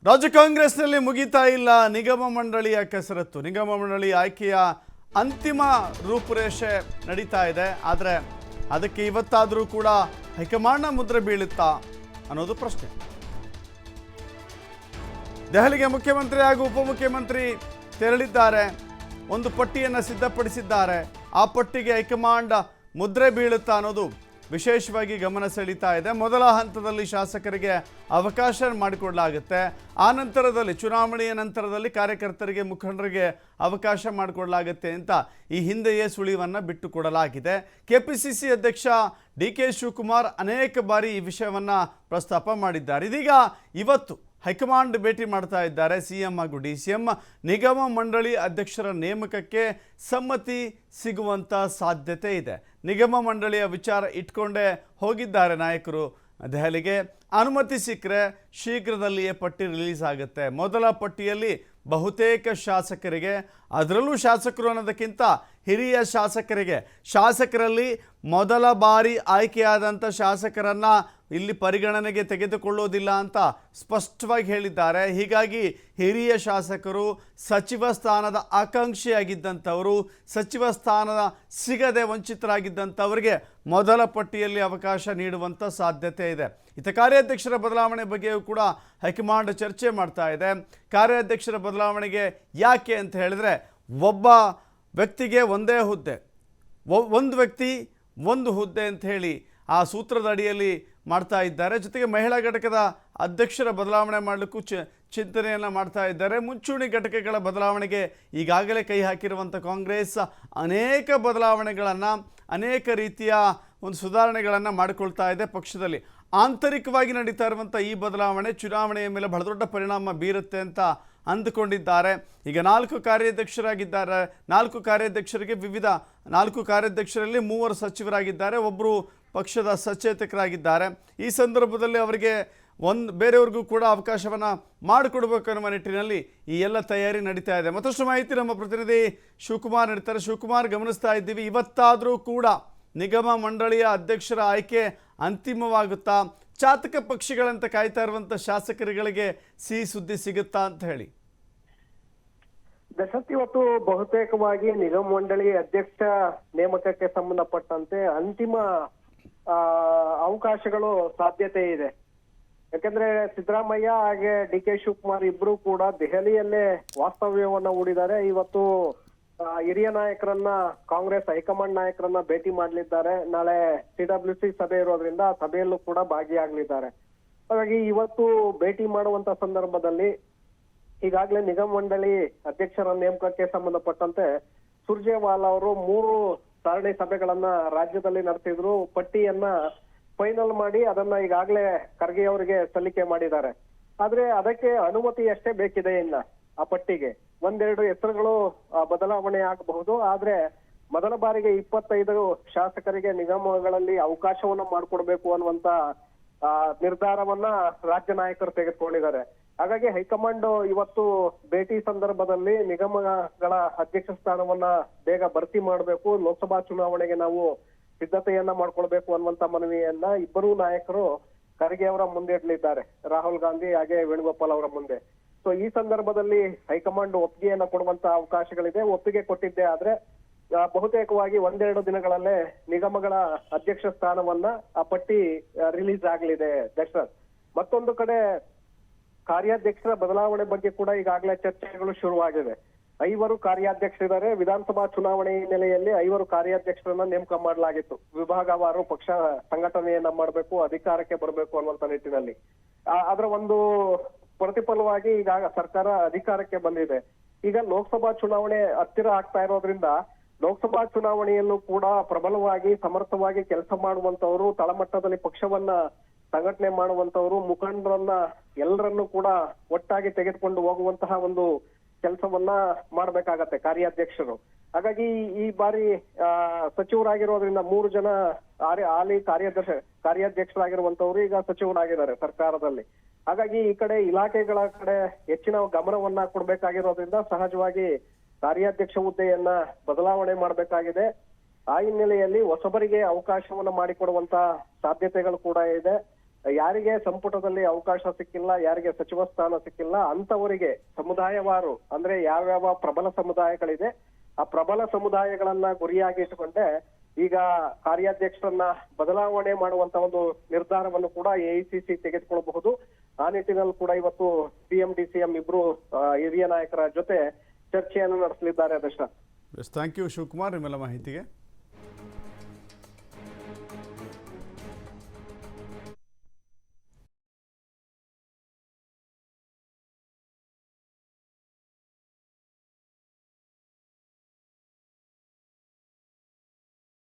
ರಾಜ್ಯ ಕಾಂಗ್ರೆಸ್ನಲ್ಲಿ ಮುಗಿತಾ ಇಲ್ಲ ನಿಗಮ ಮಂಡಳಿಯ ಕಸರತ್ತು. ನಿಗಮ ಮಂಡಳಿ ಆಯ್ಕೆಯ ಅಂತಿಮ ರೂಪುರೇಷೆ ನಡೀತಾ ಇದೆ. ಆದರೆ ಅದಕ್ಕೆ ಇವತ್ತಾದರೂ ಕೂಡ ಹೈಕಮಾಂಡ್ನ ಮುದ್ರೆ ಬೀಳುತ್ತಾ ಅನ್ನೋದು ಪ್ರಶ್ನೆ. ದೆಹಲಿಗೆ ಮುಖ್ಯಮಂತ್ರಿ ಹಾಗೂ ಉಪಮುಖ್ಯಮಂತ್ರಿ ತೆರಳಿದ್ದಾರೆ. ಒಂದು ಪಟ್ಟಿಯನ್ನು ಸಿದ್ಧಪಡಿಸಿದ್ದಾರೆ. ಆ ಪಟ್ಟಿಗೆ ಹೈಕಮಾಂಡ್ ಮುದ್ರೆ ಬೀಳುತ್ತಾ ಅನ್ನೋದು ವಿಶೇಷವಾಗಿ ಗಮನ ಸೆಳೀತಾ ಇದೆ. ಮೊದಲ ಹಂತದಲ್ಲಿ ಶಾಸಕರಿಗೆ ಅವಕಾಶ ಮಾಡಿಕೊಡಲಾಗುತ್ತೆ. ಆ ನಂತರದಲ್ಲಿ ಚುನಾವಣೆಯ ನಂತರದಲ್ಲಿ ಕಾರ್ಯಕರ್ತರಿಗೆ ಮುಖಂಡರಿಗೆ ಅವಕಾಶ ಮಾಡಿಕೊಡಲಾಗುತ್ತೆ ಅಂತ ಈ ಹಿಂದೆಯೇ ಸುಳಿವನ್ನು ಬಿಟ್ಟು ಕೊಡಲಾಗಿದೆ. ಕೆಪಿಸಿಸಿ ಅಧ್ಯಕ್ಷ ಡಿ.ಕೆ. ಶಿವಕುಮಾರ್ ಅನೇಕ ಬಾರಿ ಈ ವಿಷಯವನ್ನು ಪ್ರಸ್ತಾಪ ಮಾಡಿದ್ದಾರೆ. ಇದೀಗ ಇವತ್ತು ಹೈಕಮಾಂಡ್ ಭೇಟಿ ಮಾಡ್ತಾ ಇದ್ದಾರೆ. ಸಿಎಂ ಹಾಗೂ ಡಿ.ಸಿ.ಎಂ ನಿಗಮ ಮಂಡಳಿ ಅಧ್ಯಕ್ಷರ ನೇಮಕಕ್ಕೆ ಸಮ್ಮತಿ ಸಿಗುವಂಥ ಸಾಧ್ಯತೆ ಇದೆ. ನಿಗಮ ಮಂಡಳಿಯ ವಿಚಾರ ಇಟ್ಕೊಂಡೇ ಹೋಗಿದ್ದಾರೆ ನಾಯಕರು ದೆಹಲಿಗೆ. ಅನುಮತಿ ಸಿಕ್ಕರೆ ಶೀಘ್ರದಲ್ಲಿಯೇ ಪಟ್ಟಿ ರಿಲೀಸ್ ಆಗುತ್ತೆ. ಮೊದಲ ಪಟ್ಟಿಯಲ್ಲಿ ಬಹುತೇಕ ಶಾಸಕರಿಗೆ, ಅದರಲ್ಲೂ ಶಾಸಕರು ಅನ್ನೋದಕ್ಕಿಂತ ಹಿರಿಯ ಶಾಸಕರಲ್ಲಿ ಮೊದಲ ಬಾರಿ ಆಯ್ಕೆಯಾದಂಥ ಶಾಸಕರನ್ನು ಇಲ್ಲಿ ಪರಿಗಣನೆಗೆ ತೆಗೆದುಕೊಳ್ಳೋದಿಲ್ಲ ಅಂತ ಸ್ಪಷ್ಟವಾಗಿ ಹೇಳಿದ್ದಾರೆ. ಹೀಗಾಗಿ ಹಿರಿಯ ಶಾಸಕರು, ಸಚಿವ ಸ್ಥಾನದ ಆಕಾಂಕ್ಷಿಯಾಗಿದ್ದಂಥವರು, ಸಚಿವ ಸ್ಥಾನ ಸಿಗದೆ ವಂಚಿತರಾಗಿದ್ದಂಥವರಿಗೆ ಮೊದಲ ಪಟ್ಟಿಯಲ್ಲಿ ಅವಕಾಶ ನೀಡುವಂಥ ಸಾಧ್ಯತೆ ಇದೆ. ಇತ್ತ ಕಾರ್ಯಾಧ್ಯಕ್ಷರ ಬದಲಾವಣೆ ಬಗ್ಗೆಯೂ ಕೂಡ ಹೈಕಮಾಂಡ್ ಚರ್ಚೆ ಮಾಡ್ತಾ ಇದೆ. ಕಾರ್ಯಾಧ್ಯಕ್ಷರ ಬದಲಾವಣೆಗೆ ಯಾಕೆ ಅಂತ ಹೇಳಿದ್ರೆ, ಒಬ್ಬ ವ್ಯಕ್ತಿಗೆ ಒಂದೇ ಹುದ್ದೆ, ಒಂದು ವ್ಯಕ್ತಿ ಒಂದು ಹುದ್ದೆ ಅಂತ ಹೇಳಿ ಆ ಸೂತ್ರದ ಅಡಿಯಲ್ಲಿ ಮಾಡ್ತಾ ಇದ್ದಾರೆ. ಜೊತೆಗೆ ಮಹಿಳಾ ಘಟಕದ ಅಧ್ಯಕ್ಷರ ಬದಲಾವಣೆ ಮಾಡಲಿಕ್ಕೂ ಚಿಂತನೆಯನ್ನು ಮಾಡ್ತಾ ಇದ್ದಾರೆ. ಮುಂಚೂಣಿ ಘಟಕಗಳ ಬದಲಾವಣೆಗೆ ಈಗಾಗಲೇ ಕೈ ಹಾಕಿರುವಂಥ ಕಾಂಗ್ರೆಸ್ ಅನೇಕ ಬದಲಾವಣೆಗಳನ್ನು, ಅನೇಕ ರೀತಿಯ ಒಂದು ಸುಧಾರಣೆಗಳನ್ನು ಮಾಡಿಕೊಳ್ತಾ ಇದೆ ಪಕ್ಷದಲ್ಲಿ. ಆಂತರಿಕವಾಗಿ ನಡೀತಾ ಇರುವಂಥ ಈ ಬದಲಾವಣೆ ಚುನಾವಣೆಯ ಮೇಲೆ ಬಹಳ ದೊಡ್ಡ ಪರಿಣಾಮ ಬೀರುತ್ತೆ ಅಂತ ಅಂದುಕೊಂಡಿದ್ದಾರೆ. ಈಗ 4 ಕಾರ್ಯಾಧ್ಯಕ್ಷರಾಗಿದ್ದಾರೆ. 4 ಕಾರ್ಯಾಧ್ಯಕ್ಷರಿಗೆ ವಿವಿಧ 4 ಕಾರ್ಯಾಧ್ಯಕ್ಷರಲ್ಲಿ 3 ಸಚಿವರಾಗಿದ್ದಾರೆ, ಒಬ್ಬರು ಪಕ್ಷದ ಸಚೇತಕರಾಗಿದ್ದಾರೆ. ಈ ಸಂದರ್ಭದಲ್ಲಿ ಅವರಿಗೆ ಬೇರೆಯವ್ರಿಗೂ ಕೂಡ ಅವಕಾಶವನ್ನು ಮಾಡಿಕೊಡ್ಬೇಕು ಅನ್ನುವ ನಿಟ್ಟಿನಲ್ಲಿ ಈ ಎಲ್ಲ ತಯಾರಿ ನಡೀತಾ ಇದೆ. ಮತ್ತಷ್ಟು ಮಾಹಿತಿ ನಮ್ಮ ಪ್ರತಿನಿಧಿ ಶಿವಕುಮಾರ್ ನೀಡ್ತಾರೆ. ಶಿವಕುಮಾರ್, ಗಮನಿಸ್ತಾ ಇದ್ದೀವಿ, ಇವತ್ತಾದರೂ ಕೂಡ ನಿಗಮ ಮಂಡಳಿಯ ಅಧ್ಯಕ್ಷರ ಆಯ್ಕೆ ಅಂತಿಮವಾಗುತ್ತಾ? ಚಾತಕ ಪಕ್ಷಿಗಳಂತ ಕಾಯ್ತಾ ಇರುವಂಥ ಶಾಸಕರುಗಳಿಗೆ ಸಿಹಿ ಸುದ್ದಿ ಸಿಗುತ್ತಾ ಅಂತ ಹೇಳಿ. ದಶರಥ್, ಇವತ್ತು ಬಹುತೇಕವಾಗಿ ನಿಗಮ ಮಂಡಳಿ ಅಧ್ಯಕ್ಷ ನೇಮಕಕ್ಕೆ ಸಂಬಂಧಪಟ್ಟಂತೆ ಅಂತಿಮ ಅವಕಾಶಗಳು ಸಾಧ್ಯತೆ ಇದೆ. ಯಾಕಂದ್ರೆ ಸಿದ್ದರಾಮಯ್ಯ ಹಾಗೆ ಡಿ.ಕೆ. ಶಿವಕುಮಾರ್ ಇಬ್ರು ಕೂಡ ದೆಹಲಿಯಲ್ಲೇ ವಾಸ್ತವ್ಯವನ್ನ ಹೂಡಿದ್ದಾರೆ. ಇವತ್ತು ಹಿರಿಯ ನಾಯಕರನ್ನ, ಕಾಂಗ್ರೆಸ್ ಹೈಕಮಾಂಡ್ ನಾಯಕರನ್ನ ಭೇಟಿ ಮಾಡಲಿದ್ದಾರೆ. ನಾಳೆ CWC ಸಭೆ ಇರೋದ್ರಿಂದ ಆ ಸಭೆಯಲ್ಲೂ ಕೂಡ ಭಾಗಿಯಾಗಲಿದ್ದಾರೆ. ಹಾಗಾಗಿ ಇವತ್ತು ಭೇಟಿ ಮಾಡುವಂತ ಸಂದರ್ಭದಲ್ಲಿ ಈಗಾಗಲೇ ನಿಗಮ ಮಂಡಳಿ ಅಧ್ಯಕ್ಷರ ನೇಮಕಕ್ಕೆ ಸಂಬಂಧಪಟ್ಟಂತೆ ಸುರ್ಜೇವಾಲಾ ಅವರು 3 ಸರಣಿ ಸಭೆಗಳನ್ನ ರಾಜ್ಯದಲ್ಲಿ ನಡೆಸಿದ್ರು. ಪಟ್ಟಿಯನ್ನ ಫೈನಲ್ ಮಾಡಿ ಅದನ್ನ ಈಗಾಗಲೇ ಖರ್ಗೆ ಅವರಿಗೆ ಸಲ್ಲಿಕೆ ಮಾಡಿದ್ದಾರೆ. ಆದ್ರೆ ಅದಕ್ಕೆ ಅನುಮತಿ ಅಷ್ಟೇ ಬೇಕಿದೆ. ಇನ್ನ ಆ ಪಟ್ಟಿಗೆ 1-2 ಹೆಸರುಗಳು ಬದಲಾವಣೆ ಆಗಬಹುದು. ಆದ್ರೆ ಮೊದಲ ಬಾರಿಗೆ 25 ಶಾಸಕರಿಗೆ ನಿಗಮಗಳಲ್ಲಿ ಅವಕಾಶವನ್ನ ಮಾಡಿಕೊಡ್ಬೇಕು ಅನ್ನುವಂತ ನಿರ್ಧಾರವನ್ನ ರಾಜ್ಯ ನಾಯಕರು ತೆಗೆದುಕೊಂಡಿದ್ದಾರೆ. ಹಾಗಾಗಿ ಹೈಕಮಾಂಡ್ ಇವತ್ತು ಭೇಟಿ ಸಂದರ್ಭದಲ್ಲಿ ನಿಗಮಗಳ ಅಧ್ಯಕ್ಷ ಸ್ಥಾನವನ್ನ ಬೇಗ ಭರ್ತಿ ಮಾಡಬೇಕು, ಲೋಕಸಭಾ ಚುನಾವಣೆಗೆ ನಾವು ಸಿದ್ಧತೆಯನ್ನ ಮಾಡ್ಕೊಳ್ಬೇಕು ಅನ್ನುವಂತ ಮನವಿಯನ್ನ ಇಬ್ಬರೂ ನಾಯಕರು ಖರ್ಗೆ ಅವರ ಮುಂದೆ ಇಡಲಿದ್ದಾರೆ, ರಾಹುಲ್ ಗಾಂಧಿ ಹಾಗೆ ವೇಣುಗೋಪಾಲ್ ಅವರ ಮುಂದೆ. ಸೊ ಈ ಸಂದರ್ಭದಲ್ಲಿ ಹೈಕಮಾಂಡ್ ಒಪ್ಪಿಗೆಯನ್ನ ಕೊಡುವಂತ ಅವಕಾಶಗಳಿದೆ. ಒಪ್ಪಿಗೆ ಕೊಟ್ಟಿದ್ದೆ ಆದ್ರೆ ಬಹುತೇಕವಾಗಿ 1-2 ದಿನಗಳಲ್ಲೇ ನಿಗಮಗಳ ಅಧ್ಯಕ್ಷ ಸ್ಥಾನವನ್ನ ಆ ಪಟ್ಟಿ ರಿಲೀಸ್ ಆಗಲಿದೆ ದಶರಥ್. ಮತ್ತೊಂದು ಕಡೆ ಕಾರ್ಯಾಧ್ಯಕ್ಷರ ಬದಲಾವಣೆ ಬಗ್ಗೆ ಕೂಡ ಈಗಾಗಲೇ ಚರ್ಚೆಗಳು ಶುರುವಾಗಿದೆ. 5 ಕಾರ್ಯಾಧ್ಯಕ್ಷರಿದ್ದಾರೆ. ವಿಧಾನಸಭಾ ಚುನಾವಣೆ ಹಿನ್ನೆಲೆಯಲ್ಲಿ 5 ಕಾರ್ಯಾಧ್ಯಕ್ಷರನ್ನ ನೇಮಕ ಮಾಡಲಾಗಿತ್ತು. ವಿಭಾಗವಾರು ಪಕ್ಷ ಸಂಘಟನೆಯನ್ನ ಮಾಡಬೇಕು, ಅಧಿಕಾರಕ್ಕೆ ಬರಬೇಕು ಅನ್ನುವಂತ ನಿಟ್ಟಿನಲ್ಲಿ. ಅದರ ಒಂದು ಪ್ರತಿಫಲವಾಗಿ ಈಗ ಸರ್ಕಾರ ಅಧಿಕಾರಕ್ಕೆ ಬಂದಿದೆ. ಈಗ ಲೋಕಸಭಾ ಚುನಾವಣೆ ಹತ್ತಿರ ಆಗ್ತಾ ಇರೋದ್ರಿಂದ ಲೋಕಸಭಾ ಚುನಾವಣೆಯಲ್ಲೂ ಕೂಡ ಪ್ರಬಲವಾಗಿ ಸಮರ್ಥವಾಗಿ ಕೆಲಸ ಮಾಡುವಂತವರು, ತಳಮಟ್ಟದಲ್ಲಿ ಪಕ್ಷವನ್ನ ಸಂಘಟನೆ ಮಾಡುವಂತವರು, ಮುಖಂಡರನ್ನ ಎಲ್ಲರನ್ನೂ ಕೂಡ ಒಟ್ಟಾಗಿ ತೆಗೆದುಕೊಂಡು ಹೋಗುವಂತಹ ಒಂದು ಕೆಲಸವನ್ನ ಮಾಡ್ಬೇಕಾಗತ್ತೆ ಕಾರ್ಯಾಧ್ಯಕ್ಷರು. ಹಾಗಾಗಿ ಈ ಬಾರಿ ಸಚಿವರಾಗಿರೋದ್ರಿಂದ 3 ಜನ ಹಾಲಿ ಕಾರ್ಯಾಧ್ಯಕ್ಷರಾಗಿರುವಂತವ್ರು ಈಗ ಸಚಿವರಾಗಿದ್ದಾರೆ ಸರ್ಕಾರದಲ್ಲಿ. ಹಾಗಾಗಿ ಈ ಕಡೆ ಇಲಾಖೆಗಳ ಕಡೆ ಹೆಚ್ಚಿನ ಗಮನವನ್ನ ಕೊಡ್ಬೇಕಾಗಿರೋದ್ರಿಂದ ಸಹಜವಾಗಿ ಕಾರ್ಯಾಧ್ಯಕ್ಷ ಹುದ್ದೆಯನ್ನ ಬದಲಾವಣೆ ಮಾಡಬೇಕಾಗಿದೆ. ಆ ಹಿನ್ನೆಲೆಯಲ್ಲಿ ಹೊಸಬರಿಗೆ ಅವಕಾಶವನ್ನ ಮಾಡಿಕೊಡುವಂತ ಸಾಧ್ಯತೆಗಳು ಕೂಡ ಇದೆ. ಯಾರಿಗೆ ಸಂಪುಟದಲ್ಲಿ ಅವಕಾಶ ಸಿಕ್ಕಿಲ್ಲ, ಯಾರಿಗೆ ಸಚಿವ ಸ್ಥಾನ ಸಿಕ್ಕಿಲ್ಲ ಅಂತವರಿಗೆ ಸಮುದಾಯವಾರು ಅಂದ್ರೆ ಯಾವ್ಯಾವ ಪ್ರಬಲ ಸಮುದಾಯಗಳಿದೆ ಆ ಪ್ರಬಲ ಸಮುದಾಯಗಳನ್ನ ಗುರಿಯಾಗಿ ಇಟ್ಟುಕೊಂಡೆ ಈಗ ಕಾರ್ಯಾಧ್ಯಕ್ಷರನ್ನ ಬದಲಾವಣೆ ಮಾಡುವಂತ ಒಂದು ನಿರ್ಧಾರವನ್ನು ಕೂಡ ಎಐಸಿಸಿ ತೆಗೆದುಕೊಳ್ಳಬಹುದು. ಆ ನಿಟ್ಟಿನಲ್ಲಿ ಕೂಡ ಇವತ್ತು ಸಿಎಂ ಡಿಸಿಎಂ ಇಬ್ರು ಹಿರಿಯ ನಾಯಕರ ಜೊತೆ ಚರ್ಚೆಯನ್ನು ನಡೆಸಲಿದ್ದಾರೆ. ದರ್ಶನ್, ಥ್ಯಾಂಕ್ ಯು ಶಿವಕುಮಾರ್ ನಿಮ್ಮೆಲ್ಲ ಮಾಹಿತಿಗೆ.